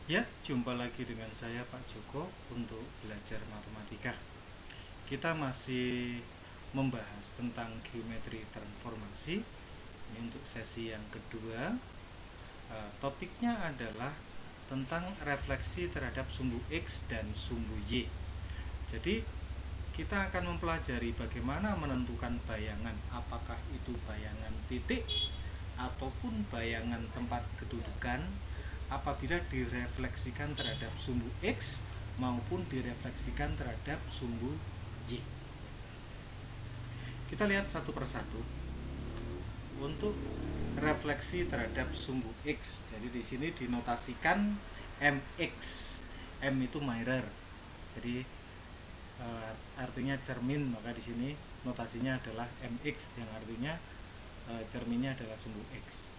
Ya, jumpa lagi dengan saya Pak Joko untuk belajar matematika. Kita masih membahas tentang geometri transformasi. Ini untuk sesi yang kedua. Topiknya adalah tentang refleksi terhadap sumbu X dan sumbu Y. Jadi kita akan mempelajari bagaimana menentukan bayangan, apakah itu bayangan titik ataupun bayangan tempat kedudukan apabila direfleksikan terhadap sumbu X maupun direfleksikan terhadap sumbu Y. Kita lihat satu persatu. Untuk refleksi terhadap sumbu X, jadi di sini dinotasikan MX. M itu mirror, jadi artinya cermin, maka di sini notasinya adalah MX yang artinya cerminnya adalah sumbu X.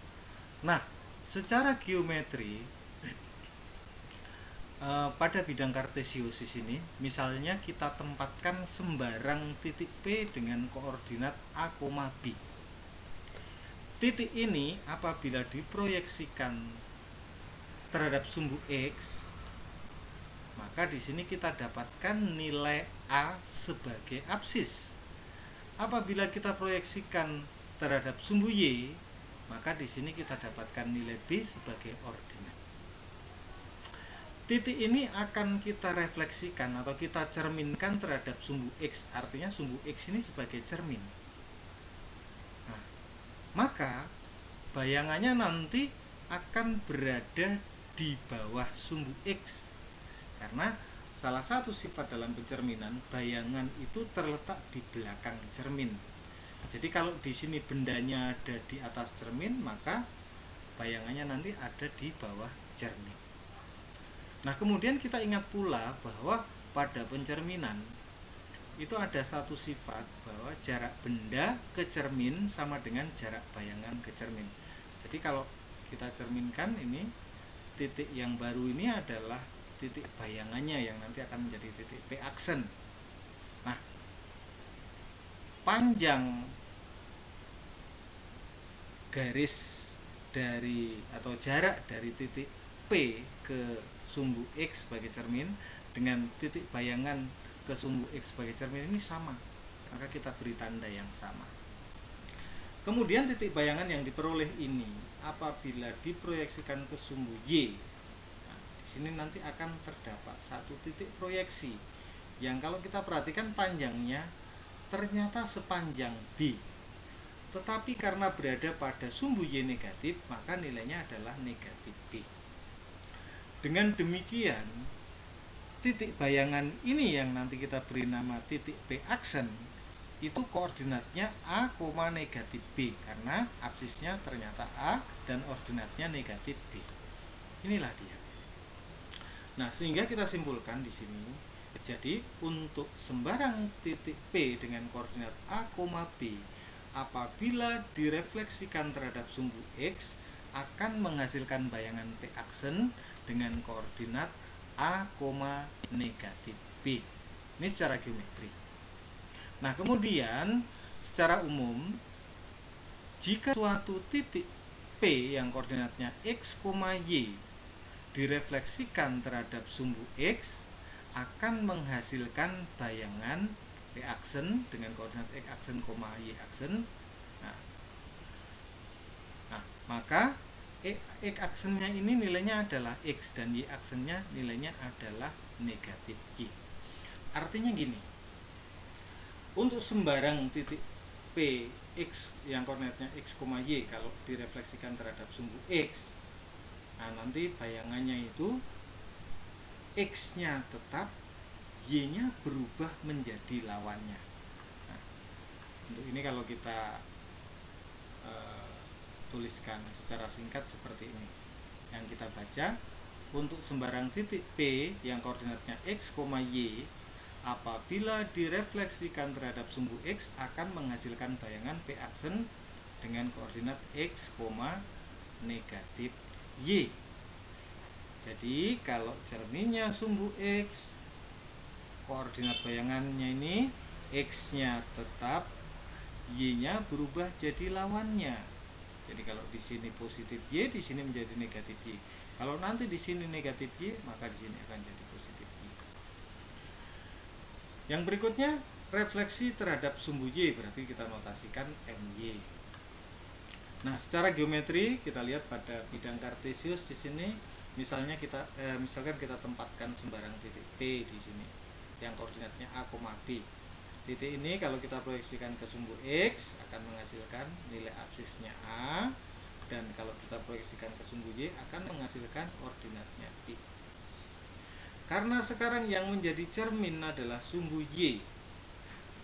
Nah, secara geometri pada bidang kartesiosis ini, misalnya kita tempatkan sembarang titik P dengan koordinat A, B. Titik ini apabila diproyeksikan terhadap sumbu X, maka di sini kita dapatkan nilai A sebagai absis. Apabila kita proyeksikan terhadap sumbu Y, maka di sini kita dapatkan nilai B sebagai ordinat. Titik ini akan kita refleksikan atau kita cerminkan terhadap sumbu X, artinya sumbu X ini sebagai cermin. Nah, maka bayangannya nanti akan berada di bawah sumbu X, karena salah satu sifat dalam pencerminan, bayangan itu terletak di belakang cermin. Jadi kalau di sini bendanya ada di atas cermin, maka bayangannya nanti ada di bawah cermin. Nah, kemudian kita ingat pula bahwa pada pencerminan itu ada satu sifat bahwa jarak benda ke cermin sama dengan jarak bayangan ke cermin. Jadi kalau kita cerminkan ini, titik yang baru ini adalah titik bayangannya yang nanti akan menjadi titik P aksen. Nah, panjang garis dari atau jarak dari titik P ke sumbu X sebagai cermin dengan titik bayangan ke sumbu X sebagai cermin ini sama, maka kita beri tanda yang sama. Kemudian titik bayangan yang diperoleh ini apabila diproyeksikan ke sumbu Y, nah, di sini nanti akan terdapat satu titik proyeksi yang kalau kita perhatikan panjangnya ternyata sepanjang B, tetapi karena berada pada sumbu Y negatif, maka nilainya adalah negatif B. Dengan demikian, titik bayangan ini yang nanti kita beri nama titik P aksen, itu koordinatnya A, negatif B, karena absisnya ternyata A dan ordinatnya negatif B. Inilah dia. Nah, sehingga kita simpulkan di sini, jadi untuk sembarang titik P dengan koordinat A, B, apabila direfleksikan terhadap sumbu X, akan menghasilkan bayangan P aksen dengan koordinat A, negatif B. Ini secara geometri. Nah, kemudian secara umum, jika suatu titik P yang koordinatnya X, Y direfleksikan terhadap sumbu X, akan menghasilkan bayangan P aksen dengan koordinat X aksen, Y aksen. Nah, maka X aksennya ini nilainya adalah X dan Y aksennya nilainya adalah negatif Y. Artinya gini, untuk sembarang titik P X yang koordinatnya X, Y kalau direfleksikan terhadap sumbu X, nah nanti bayangannya itu X-nya tetap, Y-nya berubah menjadi lawannya. Nah, untuk ini kalau kita tuliskan secara singkat seperti ini yang kita baca, untuk sembarang titik P yang koordinatnya X, Y apabila direfleksikan terhadap sumbu X akan menghasilkan bayangan P aksen dengan koordinat X, negatif Y. Jadi kalau cerminnya sumbu X, koordinat bayangannya ini X-nya tetap, Y-nya berubah jadi lawannya. Jadi kalau di sini positif Y, di sini menjadi negatif Y. Kalau nanti di sini negatif Y, maka di sini akan jadi positif Y. Yang berikutnya, refleksi terhadap sumbu Y, berarti kita notasikan MY. Nah, secara geometri kita lihat pada bidang kartesius di sini, misalkan kita tempatkan sembarang titik P di sini yang koordinatnya A, B. Titik ini kalau kita proyeksikan ke sumbu X akan menghasilkan nilai absisnya A, dan kalau kita proyeksikan ke sumbu Y akan menghasilkan koordinatnya Y. Karena sekarang yang menjadi cermin adalah sumbu Y,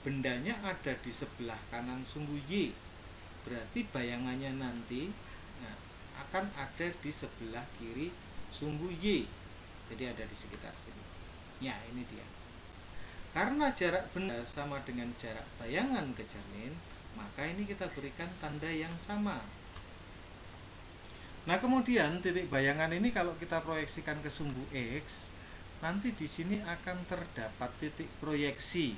bendanya ada di sebelah kanan sumbu Y, berarti bayangannya nanti akan ada di sebelah kiri sumbu Y, jadi ada di sekitar sini. Ya, ini dia. Karena jarak benda sama dengan jarak bayangan ke cermin, maka ini kita berikan tanda yang sama. Nah, kemudian titik bayangan ini kalau kita proyeksikan ke sumbu X, nanti di sini akan terdapat titik proyeksi.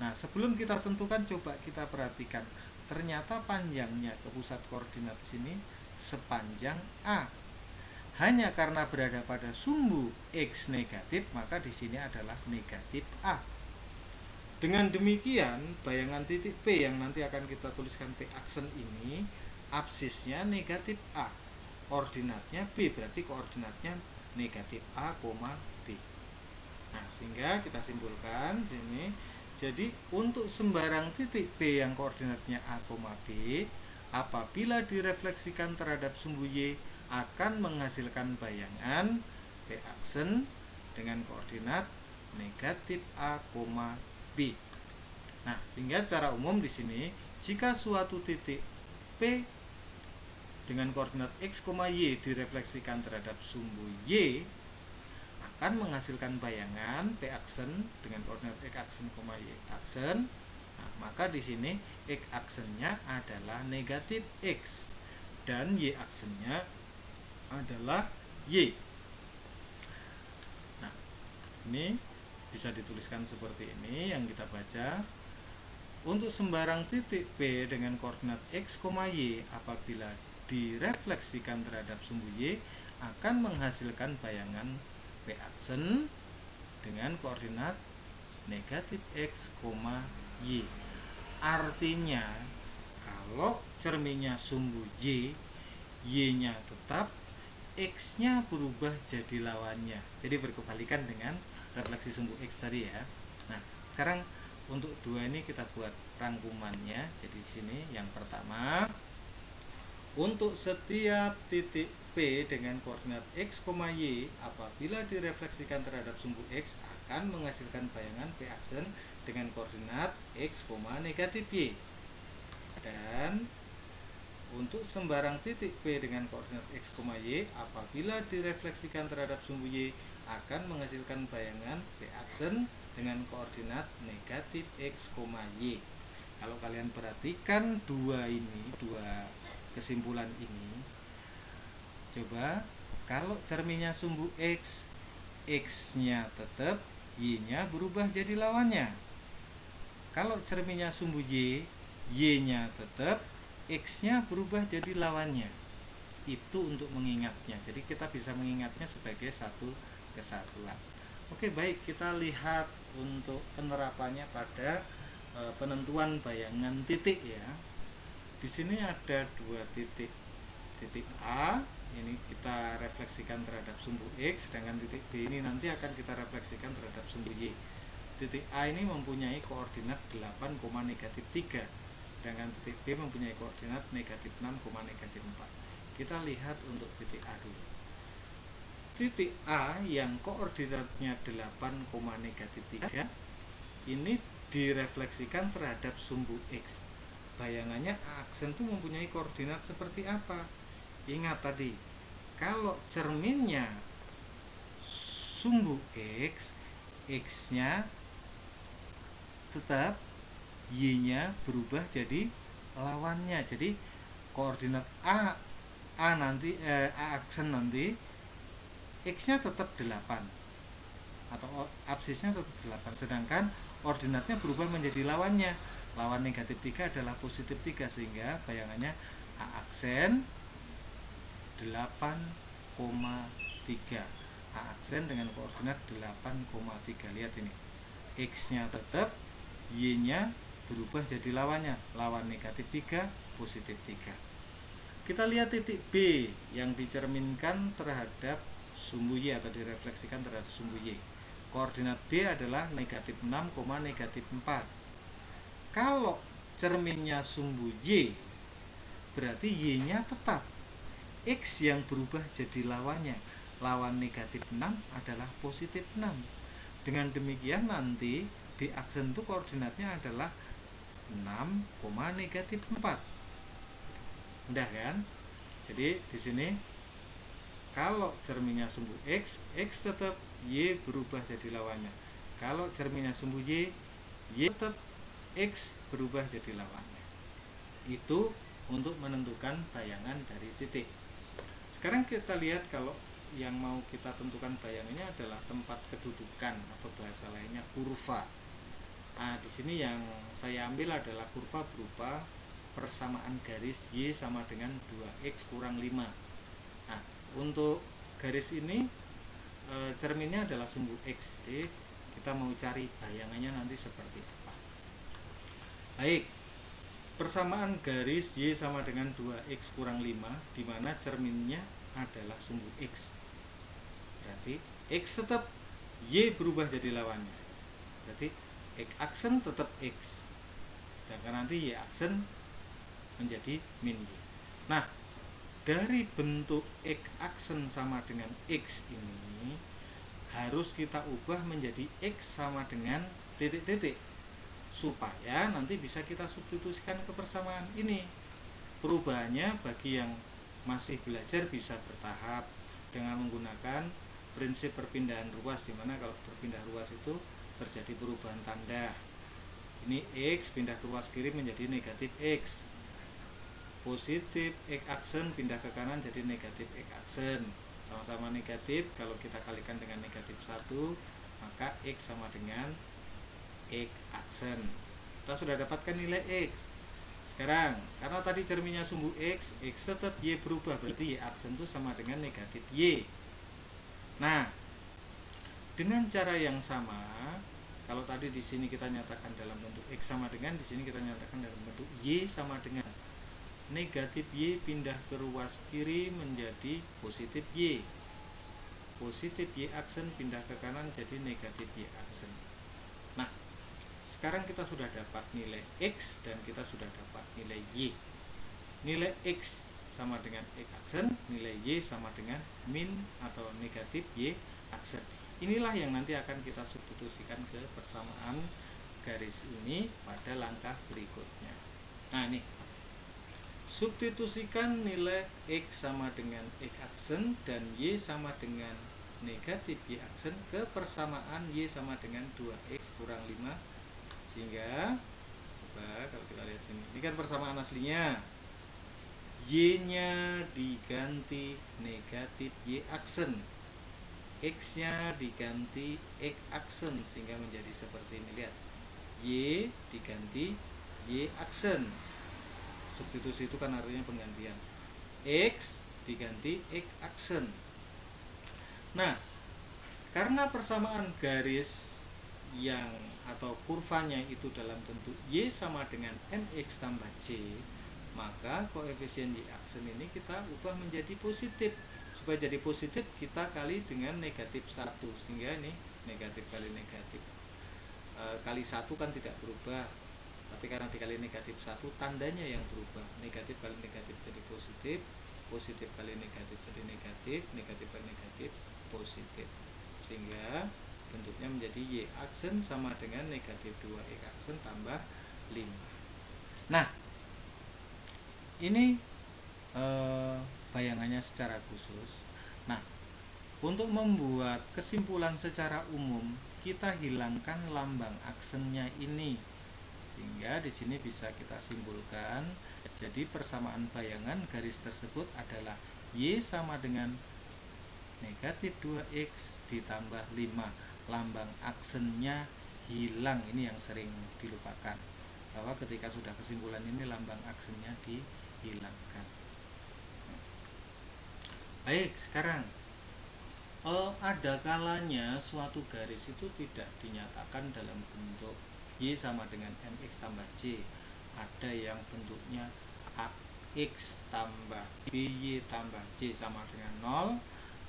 Nah, sebelum kita tentukan, coba kita perhatikan. Ternyata panjangnya ke pusat koordinat sini sepanjang A. Hanya karena berada pada sumbu X negatif, maka di sini adalah negatif A. Dengan demikian, bayangan titik P yang nanti akan kita tuliskan P aksen ini, absisnya negatif A. Koordinatnya B, berarti koordinatnya negatif A, B. Nah, sehingga kita simpulkan sini. Jadi untuk sembarang titik P yang koordinatnya A, B, apabila direfleksikan terhadap sumbu Y akan menghasilkan bayangan P aksen dengan koordinat negatif A, B. Nah, sehingga secara umum di sini jika suatu titik P dengan koordinat X, Y direfleksikan terhadap sumbu Y akan menghasilkan bayangan P aksen dengan koordinat X aksen, Y aksen. Nah, maka di sini X aksennya adalah negatif X dan Y aksennya adalah Y. Nah, ini bisa dituliskan seperti ini yang kita baca. Untuk sembarang titik P dengan koordinat X, Y apabila direfleksikan terhadap sumbu Y akan menghasilkan bayangan P aksen dengan koordinat negatif X, Y. Artinya kalau cerminnya sumbu Y, Y-nya tetap, X-nya berubah jadi lawannya. Jadi berkebalikan dengan refleksi sumbu X tadi ya. Nah, sekarang untuk dua ini kita buat rangkumannya. Jadi di sini yang pertama, untuk setiap titik P dengan koordinat X, Y apabila direfleksikan terhadap sumbu X akan menghasilkan bayangan P aksen dengan koordinat X, negatif Y. Dan untuk sembarang titik P dengan koordinat X, Y apabila direfleksikan terhadap sumbu Y akan menghasilkan bayangan P aksen dengan koordinat negatif X, Y. Kalau kalian perhatikan dua kesimpulan ini, coba kalau cerminnya sumbu X, X-nya tetap, Y-nya berubah jadi lawannya. Kalau cerminnya sumbu Y, Y-nya tetap, X-nya berubah jadi lawannya. Itu untuk mengingatnya. Jadi kita bisa mengingatnya sebagai satu kesatuan. Oke, baik, kita lihat untuk penerapannya pada penentuan bayangan titik ya. Di sini ada dua titik. Titik A ini kita refleksikan terhadap sumbu X, sedangkan titik B ini nanti akan kita refleksikan terhadap sumbu Y. Titik A ini mempunyai koordinat 8, negatif 3, sedangkan titik B mempunyai koordinat negatif 6, negatif 4. Kita lihat untuk titik A dulu. Titik A yang koordinatnya 8, negatif 3 ini direfleksikan terhadap sumbu X. Bayangannya A aksen itu mempunyai koordinat seperti apa? Ingat tadi, kalau cerminnya sumbu X, X-nya tetap, Y-nya berubah jadi lawannya. Jadi koordinat A nanti A aksen nanti X-nya tetap 8 atau absisnya tetap 8, sedangkan koordinatnya berubah menjadi lawannya. Lawan negatif 3 adalah positif 3, sehingga bayangannya A aksen 8, A aksen dengan koordinat 8,3. Lihat ini, X nya tetap, Y nya berubah jadi lawannya, lawan negatif 3, positif 3. Kita lihat titik B yang dicerminkan terhadap sumbu Y atau direfleksikan terhadap sumbu Y. Koordinat B adalah negatif 6, negatif 4. Kalau cerminnya sumbu Y, berarti Y nya tetap, X yang berubah jadi lawannya, lawan negatif 6 adalah positif 6. Dengan demikian nanti di aksen itu koordinatnya adalah 6, negatif 4. Mudah kan? Jadi di sini kalau cerminnya sumbu X, X tetap, Y berubah jadi lawannya. Kalau cerminnya sumbu Y, Y tetap, X berubah jadi lawannya. Itu untuk menentukan bayangan dari titik. Sekarang kita lihat kalau yang mau kita tentukan bayangannya adalah tempat kedudukan atau bahasa lainnya kurva. Nah, di sini yang saya ambil adalah kurva berupa persamaan garis Y sama dengan 2X kurang 5. Nah, untuk garis ini cerminnya adalah sumbu X. Jadi kita mau cari bayangannya nanti seperti apa. Baik, persamaan garis Y sama dengan 2X kurang 5, di mana cerminnya adalah sumbu X. Berarti X tetap, Y berubah jadi lawannya. Berarti X aksen tetap X, sedangkan nanti Y aksen menjadi min Y. Nah, dari bentuk X aksen sama dengan X ini harus kita ubah menjadi X sama dengan titik-titik, supaya nanti bisa kita substitusikan ke persamaan ini. Perubahannya bagi yang masih belajar bisa bertahap dengan menggunakan prinsip perpindahan ruas, dimana kalau berpindah ruas itu terjadi perubahan tanda. Ini X pindah ke ruas kiri menjadi negatif X, positif X aksen pindah ke kanan jadi negatif X aksen, sama-sama negatif. Kalau kita kalikan dengan negatif 1, maka X sama dengan X aksen. Kita sudah dapatkan nilai X. Sekarang karena tadi cerminnya sumbu X, X tetap, Y berubah, berarti Y aksen itu sama dengan negatif Y. Nah, dengan cara yang sama, kalau tadi di sini kita nyatakan dalam bentuk X sama dengan, di sini kita nyatakan dalam bentuk Y sama dengan negatif Y pindah ke ruas kiri menjadi positif Y, positif Y aksen pindah ke kanan jadi negatif Y aksen. Nah, sekarang kita sudah dapat nilai X dan kita sudah dapat nilai Y. Nilai X sama dengan X aksen, nilai Y sama dengan min atau negatif Y aksen. Inilah yang nanti akan kita substitusikan ke persamaan garis ini pada langkah berikutnya. Nah, ini substitusikan nilai X sama dengan X aksen dan Y sama dengan negatif Y aksen ke persamaan Y sama dengan 2X kurang 5, sehingga coba kalau kita lihat ini kan persamaan aslinya, Y nya diganti negatif Y aksen, X nya diganti X aksen, sehingga menjadi seperti ini. Lihat, Y diganti Y aksen. Substitusi itu kan artinya penggantian. X diganti X aksen. Nah, karena persamaan garis yang atau kurvanya itu dalam bentuk Y sama dengan MX tambah C, maka koefisien Y aksen ini kita ubah menjadi positif. Supaya jadi positif kita kali dengan negatif 1, sehingga ini negatif kali negatif kali 1 kan tidak berubah, tapi karena dikali negatif 1 tandanya yang berubah. Negatif kali negatif jadi positif, positif kali negatif jadi negatif, negatif kali negatif positif, sehingga bentuknya menjadi Y aksen sama dengan negatif 2X aksen tambah 5. Nah, ini bayangannya secara khusus. Nah, untuk membuat kesimpulan secara umum, kita hilangkan lambang aksennya ini, sehingga di sini bisa kita simpulkan. Jadi persamaan bayangan garis tersebut adalah Y sama dengan negatif 2X ditambah 5. Lambang aksennya hilang. Ini yang sering dilupakan, bahwa ketika sudah kesimpulan ini lambang aksennya dihilangkan. Baik, sekarang ada kalanya suatu garis itu tidak dinyatakan dalam bentuk Y sama dengan MX tambah C. Ada yang bentuknya AX tambah BY tambah C sama dengan 0.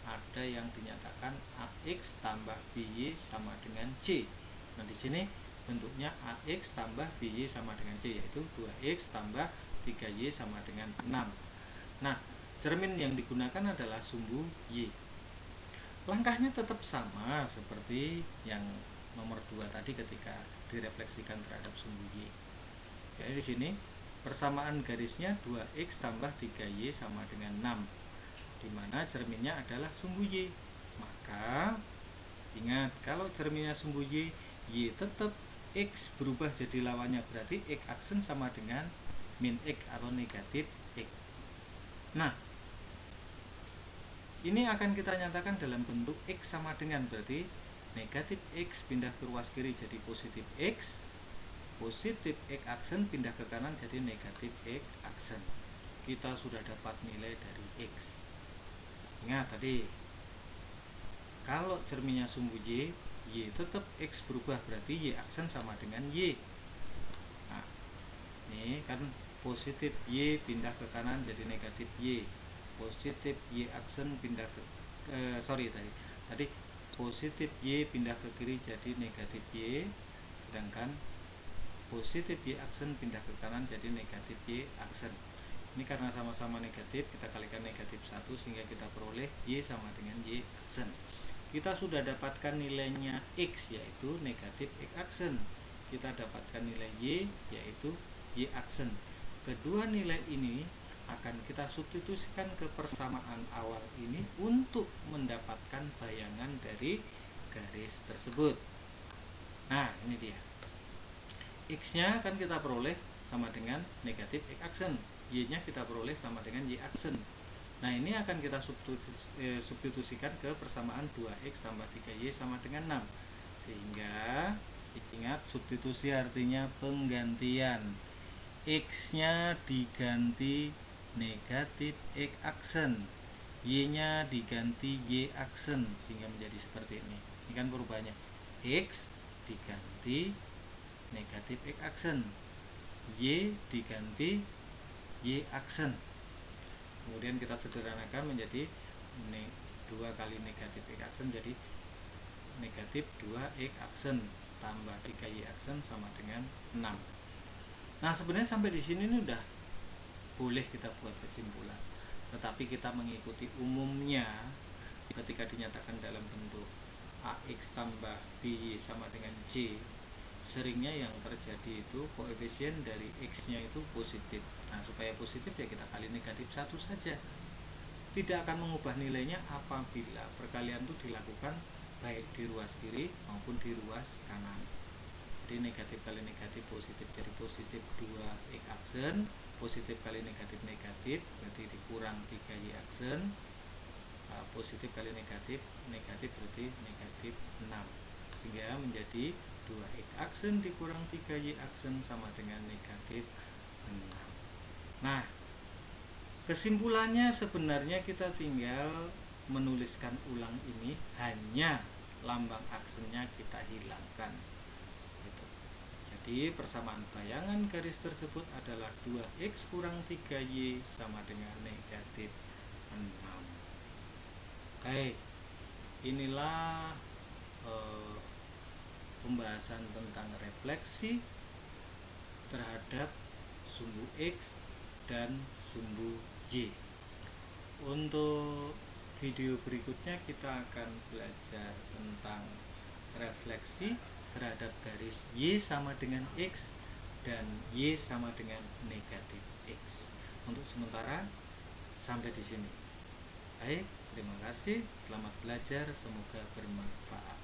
Ada yang dinyatakan AX tambah BY sama dengan C. Nah, di sini bentuknya AX tambah BY sama dengan C, yaitu 2X tambah 3Y sama dengan 6. Nah, cermin yang digunakan adalah sumbu Y. Langkahnya tetap sama seperti yang nomor 2 tadi ketika direfleksikan terhadap sumbu Y. Jadi di sini persamaan garisnya 2X tambah 3Y sama dengan 6, di mana cerminnya adalah sumbu Y. Maka ingat, kalau cerminnya sumbu Y, Y tetap X berubah jadi lawannya, berarti X aksen sama dengan min X atau negatif X. Nah, ini akan kita nyatakan dalam bentuk X sama dengan, berarti negatif X pindah ke ruas kiri jadi positif X, positif X aksen pindah ke kanan jadi negatif X aksen. Kita sudah dapat nilai dari X. Ingat tadi, kalau cerminnya sumbu Y, Y tetap X berubah, berarti Y aksen sama dengan Y. Nah, ini kan positif Y pindah ke kanan jadi negatif Y, positif Y aksen pindah ke tadi positif Y pindah ke kiri jadi negatif Y, sedangkan positif Y aksen pindah ke kanan jadi negatif Y aksen. Ini karena sama-sama negatif, kita kalikan negatif 1 sehingga kita peroleh Y sama dengan Y aksen. Kita sudah dapatkan nilainya X, yaitu negatif X aksen. Kita dapatkan nilai Y, yaitu Y aksen. Kedua nilai ini akan kita substitusikan ke persamaan awal ini untuk mendapatkan bayangan dari garis tersebut. Nah, ini dia. X-nya akan kita peroleh sama dengan negatif X aksen. Y-nya kita peroleh sama dengan Y aksen. Nah, ini akan kita substitusikan ke persamaan 2X tambah 3Y sama dengan 6. Sehingga, ingat, substitusi artinya penggantian. X-nya diganti negatif X aksen, Y-nya diganti Y aksen, sehingga menjadi seperti ini. Ini kan perubahannya. X diganti negatif X aksen, Y diganti Y aksen. Kemudian kita sederhanakan menjadi 2 kali negatif X aksen jadi negatif 2X aksen tambah 3Y aksen sama dengan 6. Nah, sebenarnya sampai di sini ini udah boleh kita buat kesimpulan. Tetapi kita mengikuti umumnya ketika dinyatakan dalam bentuk AX tambah BY sama dengan C, seringnya yang terjadi itu koefisien dari X-nya itu positif. Nah, supaya positif ya kita kali negatif 1 saja. Tidak akan mengubah nilainya apabila perkalian itu dilakukan baik di ruas kiri maupun di ruas kanan. Jadi negatif kali negatif positif, jadi positif 2X aksen, positif kali negatif negatif, berarti dikurang 3Y aksen, positif kali negatif negatif berarti negatif 6, sehingga menjadi 2X aksen dikurang 3Y aksen sama dengan negatif 6. Nah, kesimpulannya sebenarnya kita tinggal menuliskan ulang ini, hanya lambang aksennya kita hilangkan. Jadi persamaan bayangan garis tersebut adalah 2X kurang 3Y sama dengan negatif 6. Baik, inilah pembahasan tentang refleksi terhadap sumbu X dan sumbu Y. Untuk video berikutnya kita akan belajar tentang refleksi terhadap garis Y sama dengan X dan Y sama dengan negatif X. Untuk sementara sampai di sini. Baik, terima kasih. Selamat belajar, semoga bermanfaat.